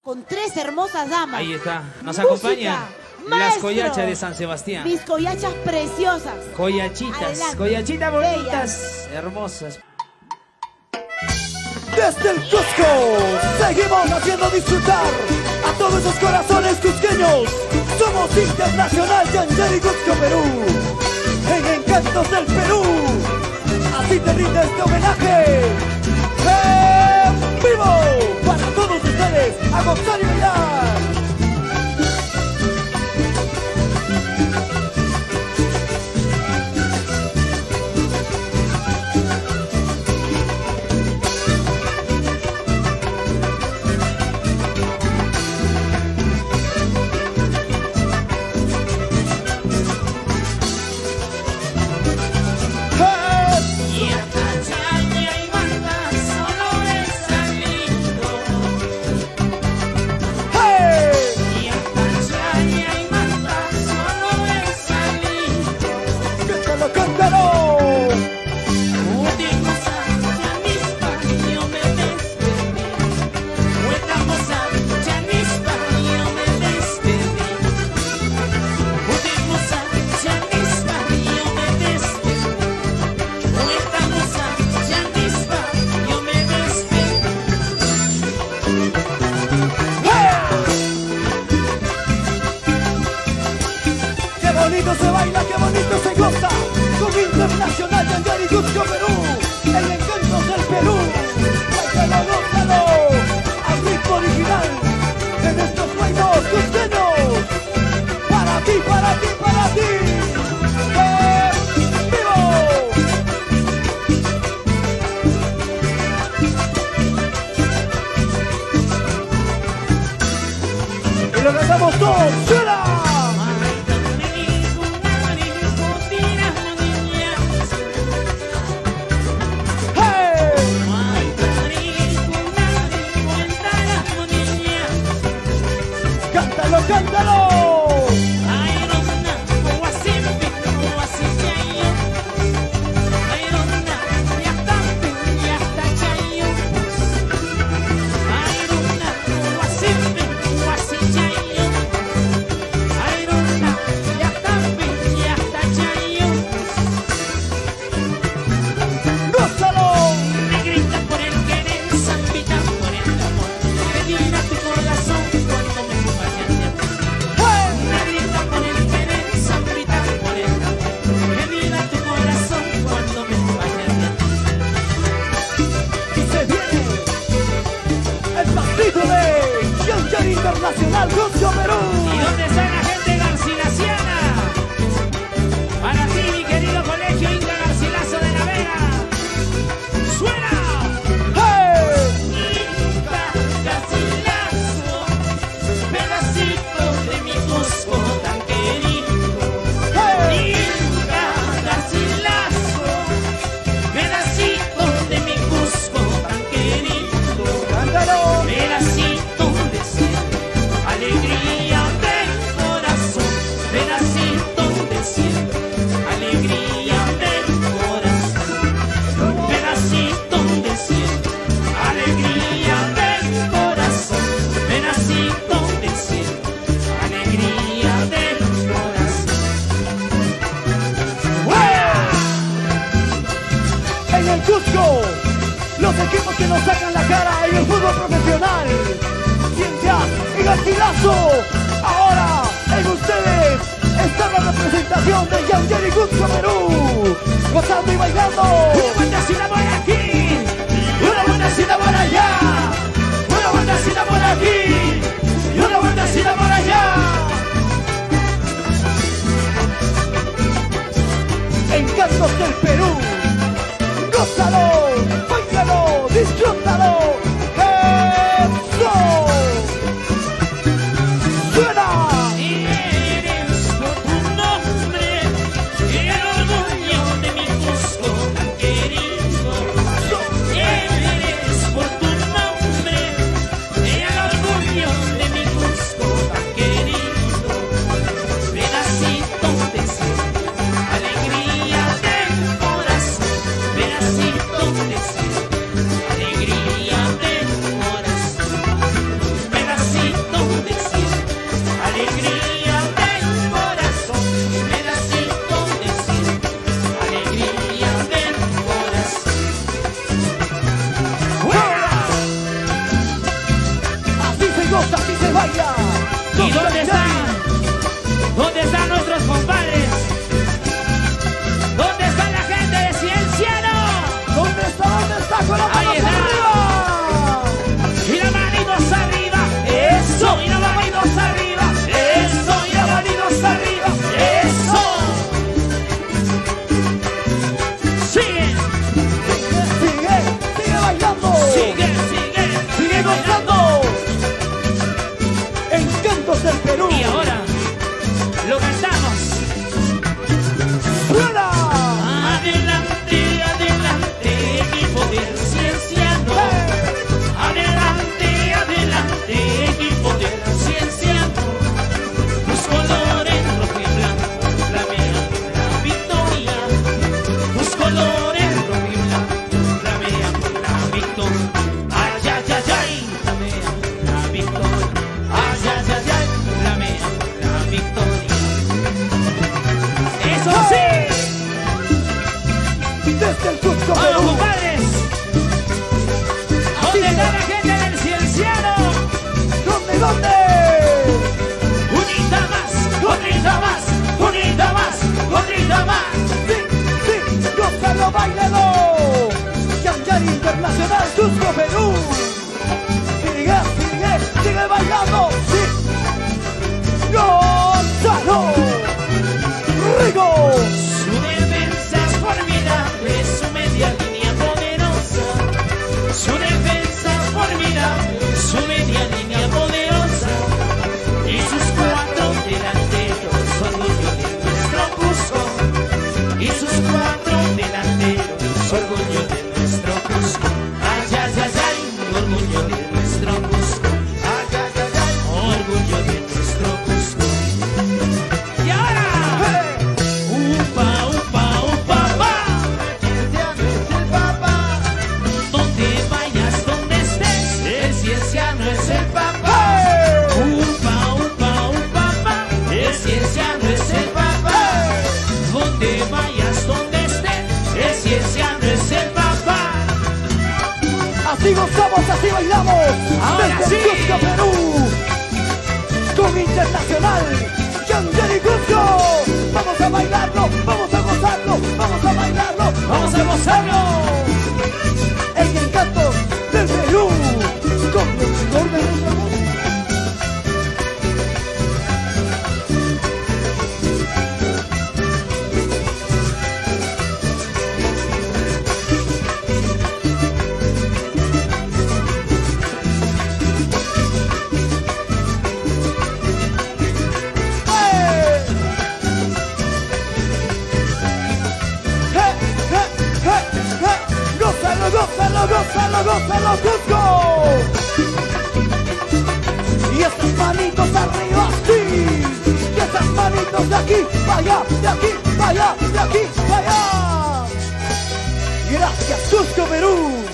con 3 hermosas damas. Ahí está. Nos Música, acompañan las maestro. collachas de San Sebastián. Mis collachas preciosas. Collachitas, Adelante. collachitas bonitas, hermosas. Desde el Cusco seguimos haciendo disfrutar a todos esos corazones cusqueños. Somos Internacional Yanyari Cusco Perú, en Encantos del Perú. Así te rinde este homenaje en vivo para todos ustedes, a gozar y bailar. Se baila, qué bonito se goza con Internacional Yanyari Cusco Perú, el Encantos del Perú. Gózalo, gózalo, al ritmo original de nuestros buenos cusqueños. Para ti, para ti, para ti. ¡En vivo! Y lo cantamos todos. ¡Suena! ¡Cántalo, cántalo! Internacional Cusco Perú. ¿Y dónde está la gente garcilaciana? Para ti, mi querido colegio Inca Garcilaso de la Vega. ¡Suena! ¡Hey! Inca Garcilaso, pedacito de mi Cusco tan querido. ¡Hey! Inca Garcilaso, pedacito de mi Cusco tan querido. ¡Cántalo! Pedacito de cielo, alegría del corazón. Pedacito de cielo, alegría del corazón. Pedacito de cielo, alegría del corazón. Pedacito de cielo, alegría del corazón. En el Cusco, los equipos que nos sacan la cara en el fútbol profesional, Ciencias y Garcilaso. Ahora en ustedes está la representación de Yanyari Cusco Perú, gozando y bailando. Una buena cita por aquí, una buena cita por allá, una buena cita por aquí y una buena cita por allá. Encantos del Perú, gózalo, bailalo, disfrútalo. ¡Eso! ¡Suena! Eres por tu nombre el orgullo de mi Cusco tan querido. Eres por tu nombre el orgullo amigos, así se baila. ¿Y dónde están? ¿Dónde están nuestros compadres? ¿Dónde está la gente de Cienciano? ¿Dónde está? ¿Dónde está? Con las Ahí manos está. arriba. Y las manitos arriba. Eso. Y las manitos arriba. Eso. Y las manitos arriba. Eso. Sigue. Sigue bailando. Sigue gozando. Encantos del Perú. Y ahora lo cantamos. ¡Suena! Adelante, adelante, equipo del Cienciano. Adelante, adelante, equipo del Cienciano. Tus colores rojo y blanco, flamean la victoria. Tus colores rojo y blanco, flamean la victoria. Ay, ay, ay, ay, flamean la victoria. Ay, ay, ay, ay, flamean la victoria. ¡Eso sí! Desde el Cusco, ¡Vamos, Perú. compadres! ¿Dónde está la gente del Cienciano? ¿Dónde? ¡Unita más! ¡Unita más! ¡Unita más! ¡Unita más! Sí, gózalo, bailalo. Yanyari Internacional, Cusco, Perú. Sigue bailando. Sí. Gózalo. Rico. Su defensa es formidable, su media línea poderosa. Su defensa es formidable, su media línea poderosa. Y sus cuatro delanteros, orgullo de nuestro Cusco. Y sus cuatro delanteros, orgullo de nuestro Cusco. Ay, ay, ay, ay, orgullo de nuestro Cusco. Ay, ay, ay, ay, orgullo de nuestro Cusco. Y ahora, upa, upa, upa, pa. Donde vayas, donde estés, el Cienciano es el papá. Upa, upa, upa, pa. El Cienciano es el papá. Donde vayas, donde estés, el Cienciano es el papá. Así gozamos, así bailamos. Ahora Desde el sí. Cusco, Perú. Con Internacional, Yandere Cusco. Vamos a bailarlo, vamos a gozarlo, vamos a bailarlo, Vamos a gozarlo. En Encantos del Perú. Con lo mejor de nuestra voz. ¡Gózalo, Cusco! Y esas manitos arriba, sí. Y esas manitos de aquí para allá, de aquí para allá, de aquí para allá. Gracias, Cusco, Perú.